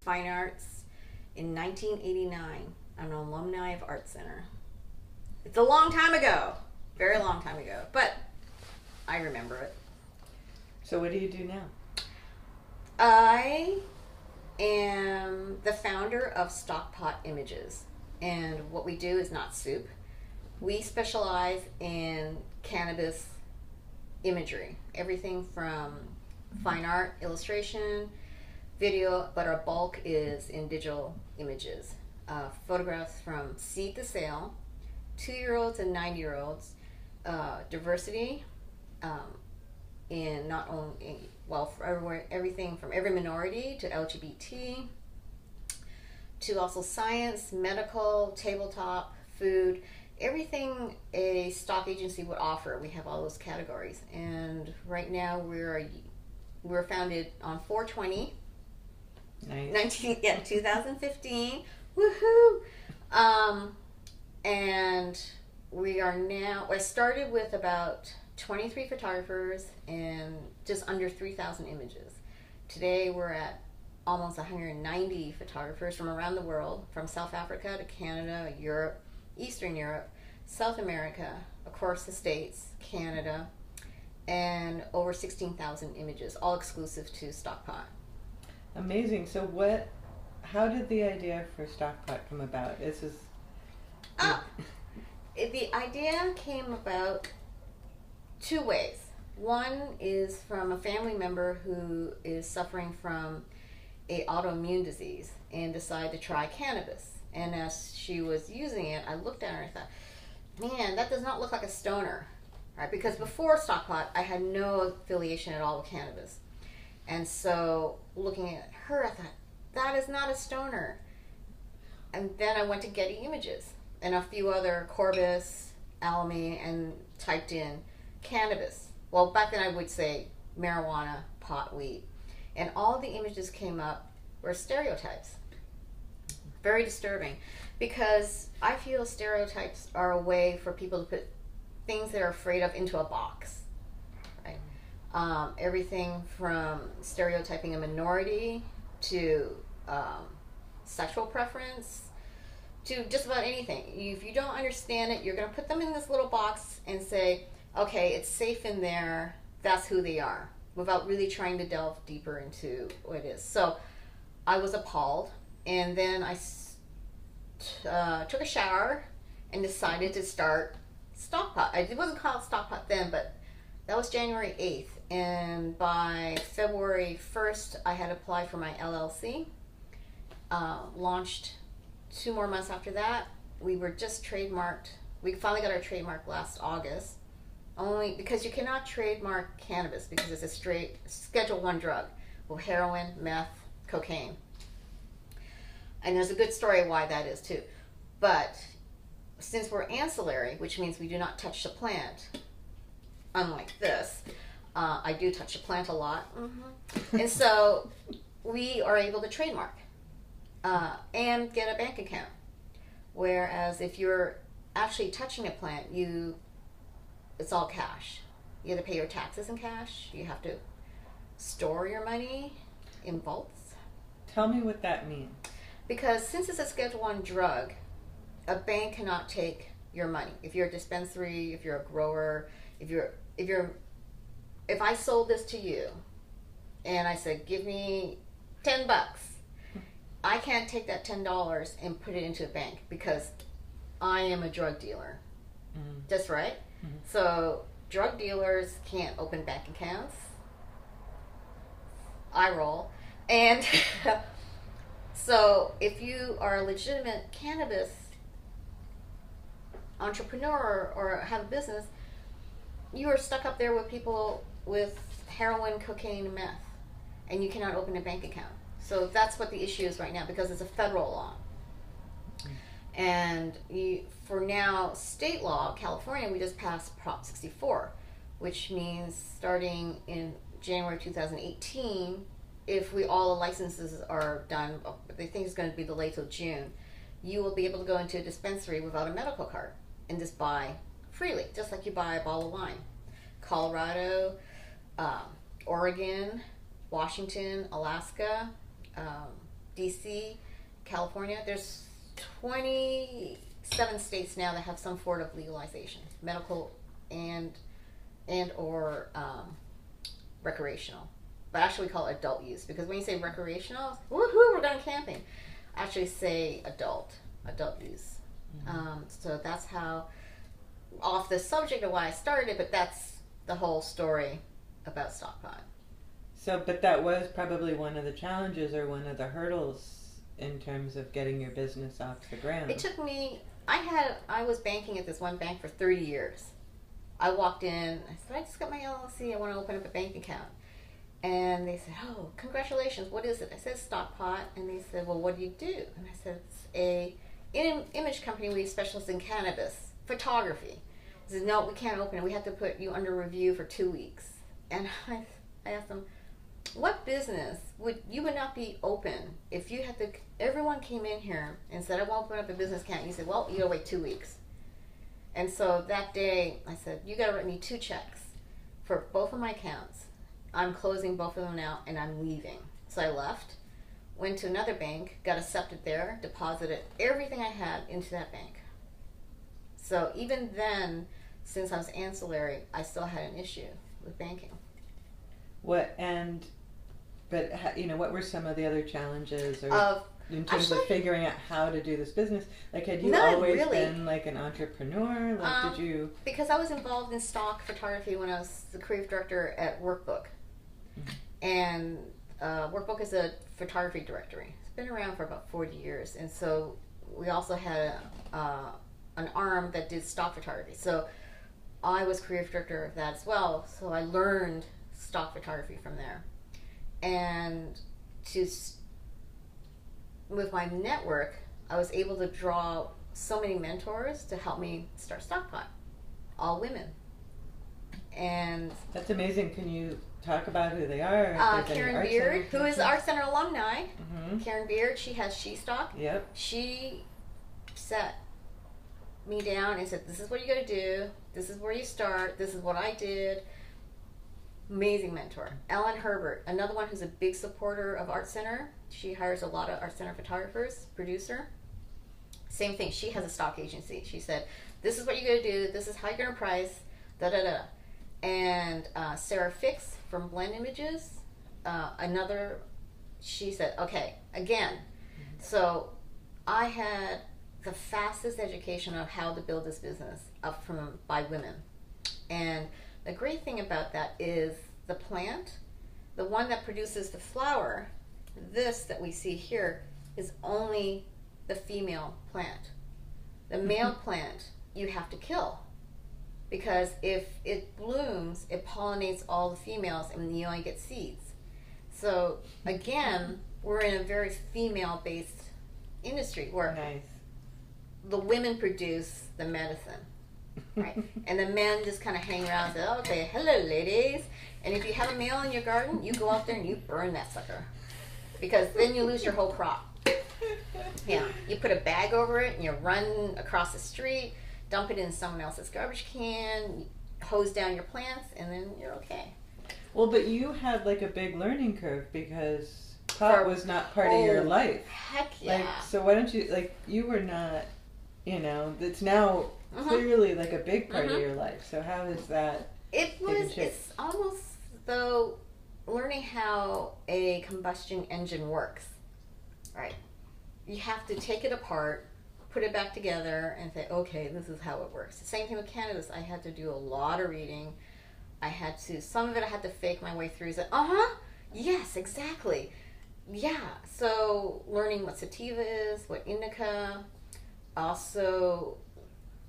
fine arts in 1989. I'm an alumni of ArtCenter. It's a long time ago, very long time ago, but I remember it. So what do you do now? I am the founder of Stockpot Images, and what we do is not soup. We specialize in cannabis imagery, everything from fine art, illustration, video, but our bulk is in digital images. Photographs from seed to sale, 2-year-olds and 9-year-olds, diversity in not only, for everywhere, everything from every minority to LGBT, to also science, medical, tabletop, food, everything a stock agency would offer. We have all those categories, and right now we're founded on 4/20. Nice. 2015. Woohoo! And we are now, I started with about 23 photographers and just under 3,000 images. Today we're at almost 190 photographers from around the world, from South Africa to Canada, Europe, Eastern Europe, South America, of course the States, Canada, and over 16,000 images, all exclusive to Stockpot. Amazing. So how did the idea for Stockpot come about? The idea came about 2 ways. One is from a family member who is suffering from a autoimmune disease and decided to try cannabis. And as she was using it, I looked at her and I thought, man, that does not look like a stoner. Right? Because before Stockpot, I had no affiliation at all with cannabis. And so looking at her, I thought, that is not a stoner. And then I went to Getty Images and a few other Corbis, alum, and typed in cannabis. Well, back then I would say marijuana, pot, weed. And all the images came up were stereotypes. Very disturbing, because I feel stereotypes are a way for people to put things they're afraid of into a box. Everything from stereotyping a minority to sexual preference to just about anything. If you don't understand it, you're going to put them in this little box and say, okay, it's safe in there, that's who they are, without really trying to delve deeper into what it is. So I was appalled, and then I took a shower and decided to start Stockpot. It wasn't called Stockpot then, but that was January 8th. And by February 1st, I had applied for my LLC. Launched 2 more months after that. We were just trademarked. We finally got our trademark last August. Only because you cannot trademark cannabis because it's a straight Schedule 1 drug. Well, heroin, meth, cocaine. And there's a good story why that is too. But since we're ancillary, which means we do not touch the plant, unlike this, I do touch the plant a lot. And so we are able to trademark and get a bank account. Whereas if you're actually touching a plant, it's all cash. You have to pay your taxes in cash. You have to store your money in vaults. Tell me what that means. Because since it's a Schedule 1 drug, a bank cannot take your money. If you're a dispensary, if you're a grower, if I sold this to you and I said, give me $10, I can't take that $10 and put it into a bank because I am a drug dealer. That's right. So drug dealers can't open bank accounts. I roll. And so if you are a legitimate cannabis entrepreneur or have a business, you are stuck up there with people with heroin, cocaine, and meth, and you cannot open a bank account. So that's what the issue is right now, because it's a federal law. And for now, state law, California, we just passed Prop 64, which means starting in January 2018, if all the licenses are done, they think it's going to be delayed till June, you will be able to go into a dispensary without a medical card and just buy freely, just like you buy a bottle of wine. Colorado, Oregon, Washington, Alaska, DC, California. There's 27 states now that have some form of legalization, medical and or recreational. But actually we call it adult use, because when you say recreational, woohoo, we're going camping. I actually say adult use. So that's how, off the subject of why I started, but that's the whole story about stockpot. So, but that was probably one of the challenges or one of the hurdles in terms of getting your business off the ground. It took me, I was banking at this one bank for 30 years. I walked in, I said, I just got my LLC, I want to open up a bank account. And they said, oh, congratulations, what is it? I said, stockpot. And they said, well, what do you do? And I said, it's a image company. We specialize in cannabis, photography. He said, no, we can't open it. We have to put you under review for 2 weeks. And I asked them, what business would not be open if you had to, everyone came in here and said, I won't open up a business account. You said, well, you gotta wait 2 weeks. And so that day I said, you gotta write me 2 checks for both of my accounts. I'm closing both of them now and I'm leaving. So I left, went to another bank, got accepted there, deposited everything I had into that bank. So even then, since I was ancillary, I still had an issue with banking. What were some of the other challenges or in terms of figuring out how to do this business? Like, had you always been like an entrepreneur? Like, did you? Because I was involved in stock photography when I was the creative director at Workbook. And Workbook is a photography directory. It's been around for about 40 years. And so we also had an arm that did stock photography. So I was creative director of that as well. So I learned stock photography from there. And with my network, I was able to draw so many mentors to help me start Stockpot. All women. And that's amazing. Can you talk about who they are? Karen Beard, who is ArtCenter alumni. Karen Beard, she has She Stock. Yep. She sat me down and said, this is what you got to do. This is where you start. This is what I did. Amazing mentor. Ellen Herbert, another one who's a big supporter of ArtCenter. She hires a lot of ArtCenter photographers, producer. Same thing. She has a stock agency. She said, this is what you got to do. This is how you're going to price. Da-da-da. And Sarah Fix from Blend Images, she said, okay, again. So I had the fastest education of how to build this business by women. And the great thing about that is the plant, the one that produces the flower, this that we see here, is only the female plant. The male plant you have to kill. Because if it blooms, it pollinates all the females and you only get seeds. So again, we're in a very female-based industry where the women produce the medicine, right? And the men just kind of hang around and say, okay, hello ladies. And if you have a male in your garden, you go out there and you burn that sucker. Because then you lose your whole crop. Yeah, you put a bag over it and you run across the street, dump it in someone else's garbage can, hose down your plants, and then you're okay. Well, but you had like a big learning curve because pot was not part of your life. Heck yeah. Like, so why don't you, like, you were not, it's now clearly like a big part of your life. So how is that? It's almost though learning how a combustion engine works. Right. You have to take it apart, put it back together and say, okay, this is how it works. The same thing with cannabis. I had to do a lot of reading. Some of it I had to fake my way through. Say, yes, exactly. Yeah, so learning what sativa is, what indica, also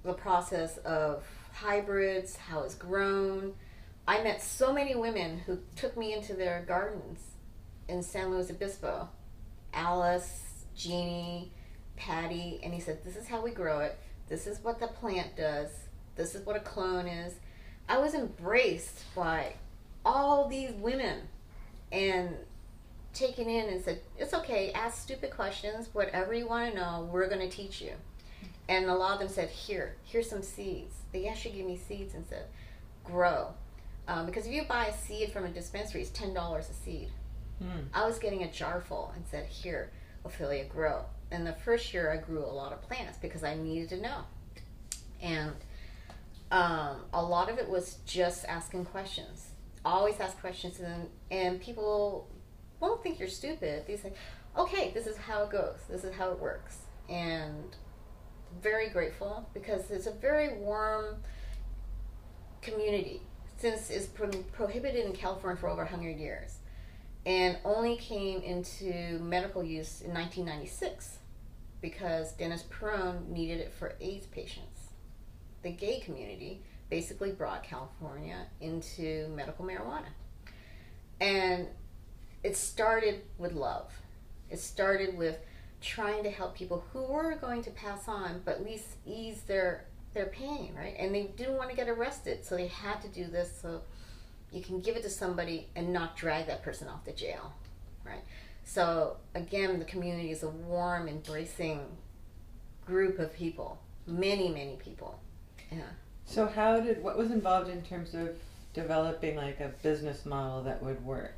the process of hybrids, how it's grown. I met so many women who took me into their gardens in San Luis Obispo. Alice, Jeannie, Patty, and he said, this is how we grow it. This is what the plant does. This is what a clone is. I was embraced by all these women and taken in and said, it's okay, ask stupid questions, whatever you want to know, we're going to teach you. And a lot of them said, here's some seeds. They actually gave me seeds and said, grow. Because if you buy a seed from a dispensary, it's $10 a seed. I was getting a jar full and said, here, Ophelia grow. And the first year I grew a lot of plants because I needed to know. And a lot of it was just asking questions. Always ask questions, and people won't think you're stupid. They say, okay, this is how it goes. This is how it works. And very grateful because it's a very warm community since it's prohibited in California for over 100 years and only came into medical use in 1996 because Dennis Perone needed it for AIDS patients. The gay community basically brought California into medical marijuana. And it started with love. It started with trying to help people who were going to pass on, but at least ease their pain, right? And they didn't want to get arrested, so they had to do this so you can give it to somebody and not drag that person off to jail, right? So again, the community is a warm, embracing group of people, many, many people. Yeah. So what was involved in terms of developing like a business model that would work?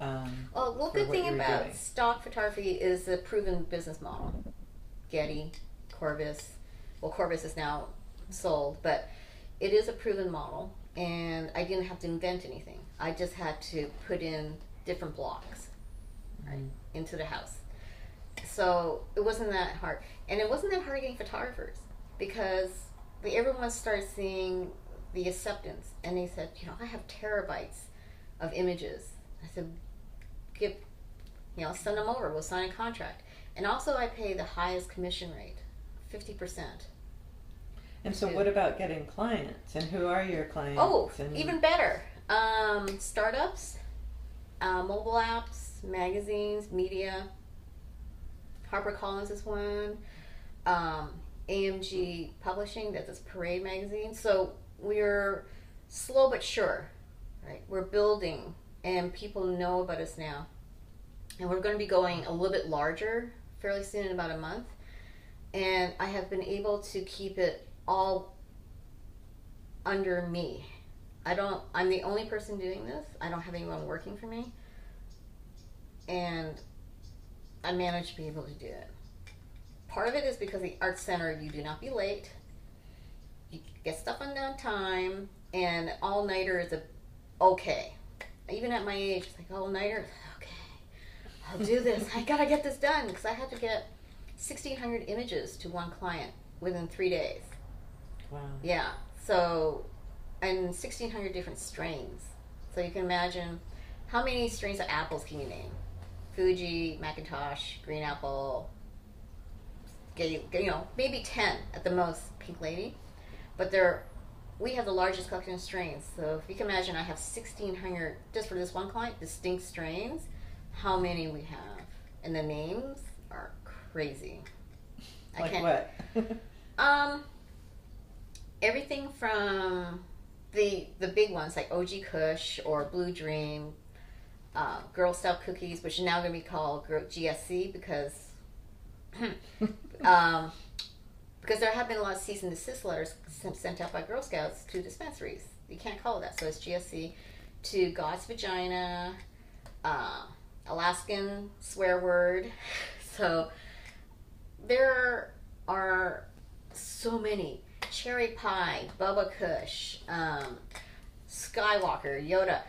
Well, good thing about stock photography is a proven business model. Getty, Corvus. Well, Corvus is now sold, but it is a proven model, and I didn't have to invent anything. I just had to put in different blocks, right, into the house. So it wasn't that hard. And it wasn't that hard getting photographers because everyone started seeing the acceptance, and they said, I have terabytes of images. I said, send them over. We'll sign a contract. And also I pay the highest commission rate, 50%. And so what about getting clients? And who are your clients? Oh, even better. Startups, mobile apps, magazines, media. HarperCollins is one. AMG Publishing, that's this Parade magazine. So we're slow but sure, right? We're building, and people know about us now. And we're going to be going a little bit larger fairly soon, in about a month. And I have been able to keep it all under me. I'm the only person doing this. I don't have anyone working for me. And I managed to be able to do it. Part of it is because the ArtCenter, you do not be late. You get stuff on time, and all-nighter is okay. Even at my age, it's like, all-nighter, okay, I'll do this. I gotta get this done, because I had to get 1,600 images to one client within 3 days. Wow. Yeah, so, and 1,600 different strains. So you can imagine, how many strains of apples can you name? Fuji, Macintosh, green apple, maybe 10 at the most, Pink Lady. But we have the largest collection of strains. So if you can imagine, I have 1,600, just for this one client, distinct strains, how many we have. And the names are crazy. Like what? Everything from the big ones, like OG Kush or Blue Dream, Girl Scout cookies, which are now going to be called GSC because because there have been a lot of cease and desist letters sent out by Girl Scouts to dispensaries. You can't call it that, so it's GSC. To God's Vagina, Alaskan swear word. So there are so many. Cherry Pie, Bubba Kush, Skywalker, Yoda.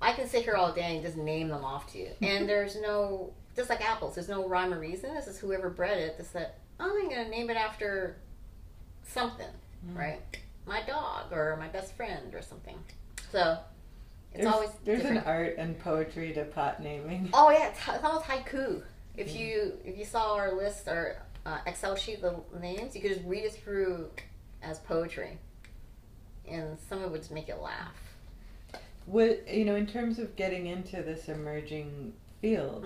I can sit here all day and just name them off to you. And there's no, just like apples, there's no rhyme or reason. This is whoever bred it that said, I'm going to name it after something, right? My dog or my best friend or something. So it's always there's different. an art and poetry to pot naming. Oh yeah, it's almost haiku. If you saw our list, our Excel sheet, the names, you could just read it through as poetry, and some of it would just make you laugh. In terms of getting into this emerging field,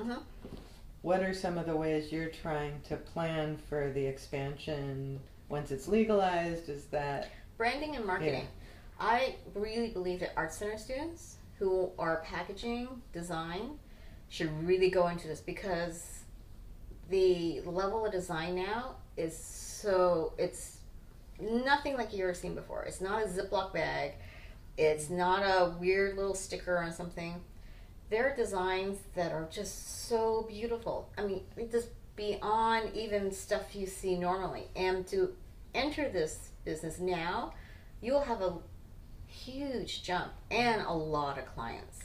what are some of the ways you're trying to plan for the expansion once it's legalized? Is that branding and marketing? Yeah. I really believe that ArtCenter students who are packaging, design, should really go into this because the level of design now is it's nothing like you've ever seen before. It's not a Ziploc bag. It's not a weird little sticker on something. There are designs that are just so beautiful. I mean, just beyond even stuff you see normally. And to enter this business now, you'll have a huge jump and a lot of clients.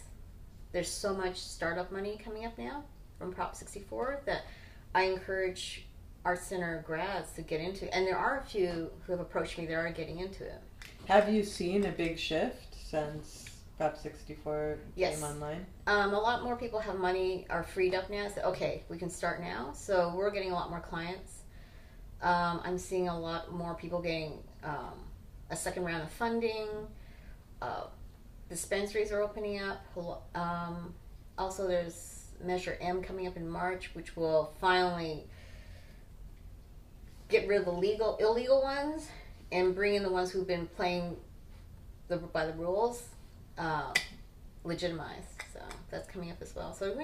There's so much startup money coming up now from Prop 64 that I encourage ArtCenter grads to get into. And there are a few who have approached me that are getting into it. Have you seen a big shift since Prop 64 Yes. came online? A lot more people have money, are freed up now. So, okay, we can start now. So we're getting a lot more clients. I'm seeing a lot more people getting a second round of funding. Dispensaries are opening up. Also, there's Measure M coming up in March, which will finally get rid of the illegal ones and bring in the ones who've been playing by the rules, legitimized. So that's coming up as well. So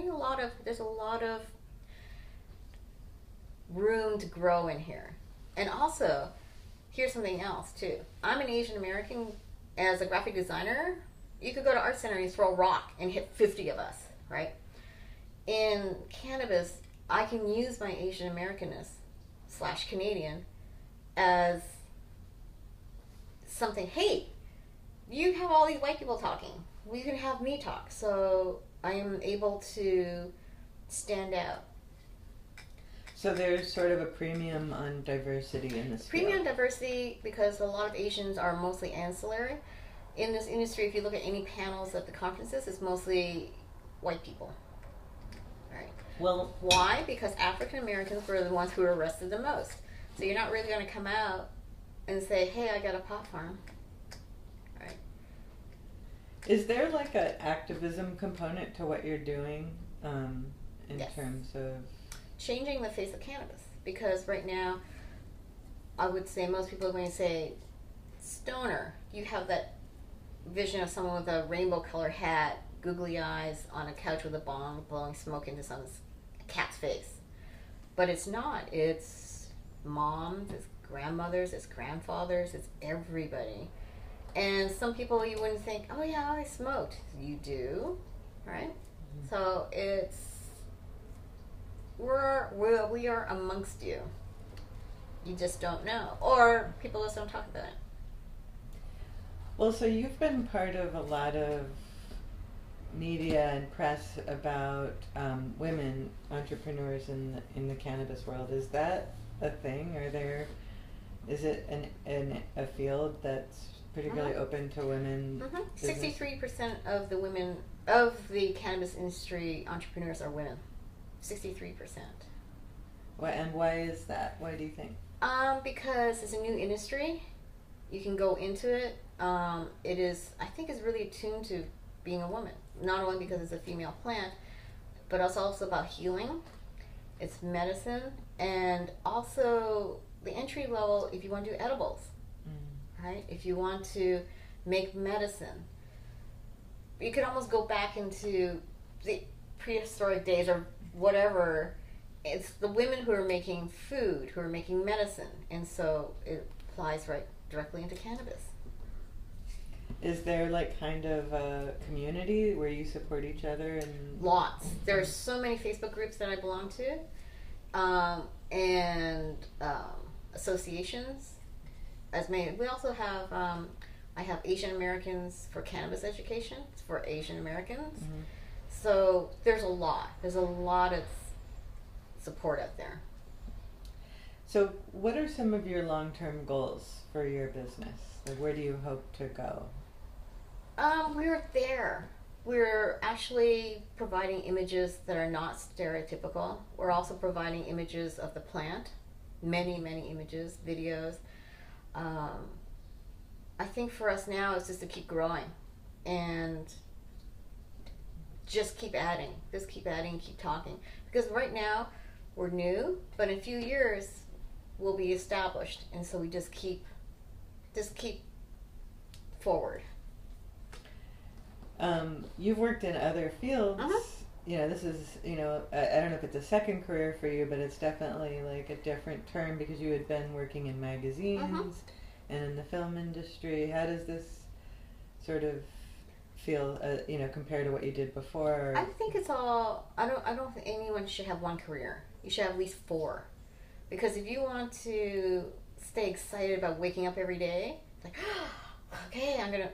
there's a lot of room to grow in here. And also, here's something else too. I'm an Asian American. As a graphic designer, you could go to ArtCenter and throw a rock and hit 50 of us, right? In cannabis, I can use my Asian Americanness / Canadian as something. Hey, you have all these white people talking. You can have me talk. So I am able to stand out. So there's sort of a premium on diversity in this Premium field. diversity, because a lot of Asians are mostly ancillary. In this industry, if you look at any panels at the conferences, it's mostly white people. Right. Well, Why? Because African Americans were the ones who were arrested the most. So you're not really going to come out and say, hey, I got a pot farm. Right. is there like an activism component to what you're doing in Yes. terms of... Changing the face of cannabis. Because right now, I would say most people are going to say, stoner. You have that vision of someone with a rainbow colored hat, googly eyes, on a couch with a bong, blowing smoke into some cat's face. But it's not. It's moms, it's grandmothers, it's grandfathers, it's everybody. And some people you wouldn't think, oh yeah, I smoked. You do, right? Mm-hmm. So we are amongst you. You just don't know, or people just don't talk about it. Well, so you've been part of a lot of media and press about women entrepreneurs in the cannabis world. Is that a thing? Is it a field that's particularly open to women? 63% of the women of the cannabis industry entrepreneurs are women. 63%. And why is that? Why do you think? Because it's a new industry. You can go into it. It is, I think, is really attuned to being a woman. Not only because it's a female plant, but it's also about healing. It's medicine, and also the entry level. If you want to do edibles, right? If you want to make medicine, you could almost go back into the prehistoric days or whatever. It's the women who are making food, who are making medicine, and so it applies right directly into cannabis. Is there like kind of a community where you support each other? And lots. There's so many Facebook groups that I belong to, and associations. We also have. I have Asian Americans for Cannabis Education. It's for Asian Americans. Mm-hmm. So there's a lot. There's a lot of support out there. So what are some of your long-term goals for your business? Like, where do you hope to go? We're there. We're actually providing images that are not stereotypical. We're also providing images of the plant. Many, many images, videos. I think for us now it's just to keep growing and just keep adding. Just keep adding, keep talking. Because right now we're new, but in a few years we'll be established, and so we just keep forward. You've worked in other fields. You know, this is, I don't know if it's a second career for you, but it's definitely like a different term because you had been working in magazines and in the film industry. How does this sort of feel, compared to what you did before? I think it's all. I don't think anyone should have one career. You should have at least 4, because if you want to stay excited about waking up every day, like, okay, I'm gonna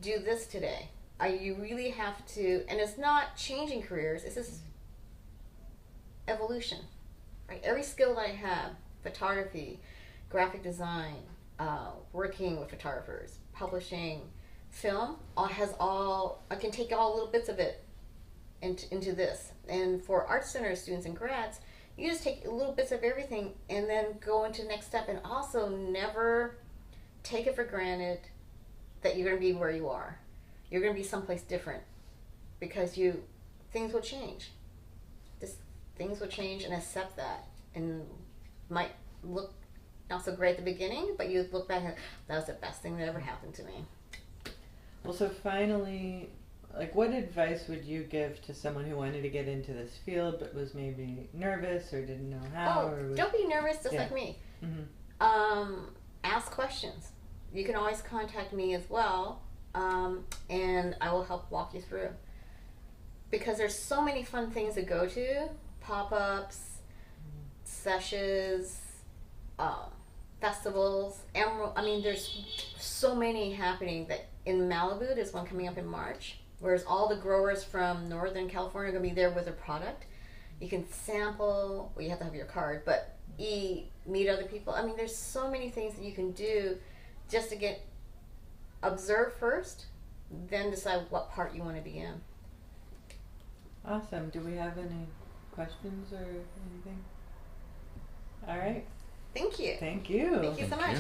do this today. You really have to, and it's not changing careers. It's just evolution, right? Every skill that I have, photography, graphic design, working with photographers, publishing, film, I can take all little bits of it into this. And for ArtCenter students and grads, you just take little bits of everything and then go into the next step, and also never take it for granted that you're going to be where you are. You're going to be someplace different, because things will change. Things will change, and accept that. And might look not so great at the beginning, but you look back and that was the best thing that ever happened to me. Well, so finally, like, what advice would you give to someone who wanted to get into this field but was maybe nervous or didn't know how? Don't be nervous, just like me. Mm-hmm. Ask questions. You can always contact me as well, and I will help walk you through. Because there's so many fun things to go to, pop-ups, sessions, festivals, there's so many happening. That in Malibu, there's one coming up in March, whereas all the growers from Northern California are going to be there with their product. You can sample, well, you have to have your card, but eat, meet other people. There's so many things that you can do just to observe first, then decide what part you want to be in. Awesome. Do we have any questions or anything? All right. Thank you. Thank you. Thank you so much.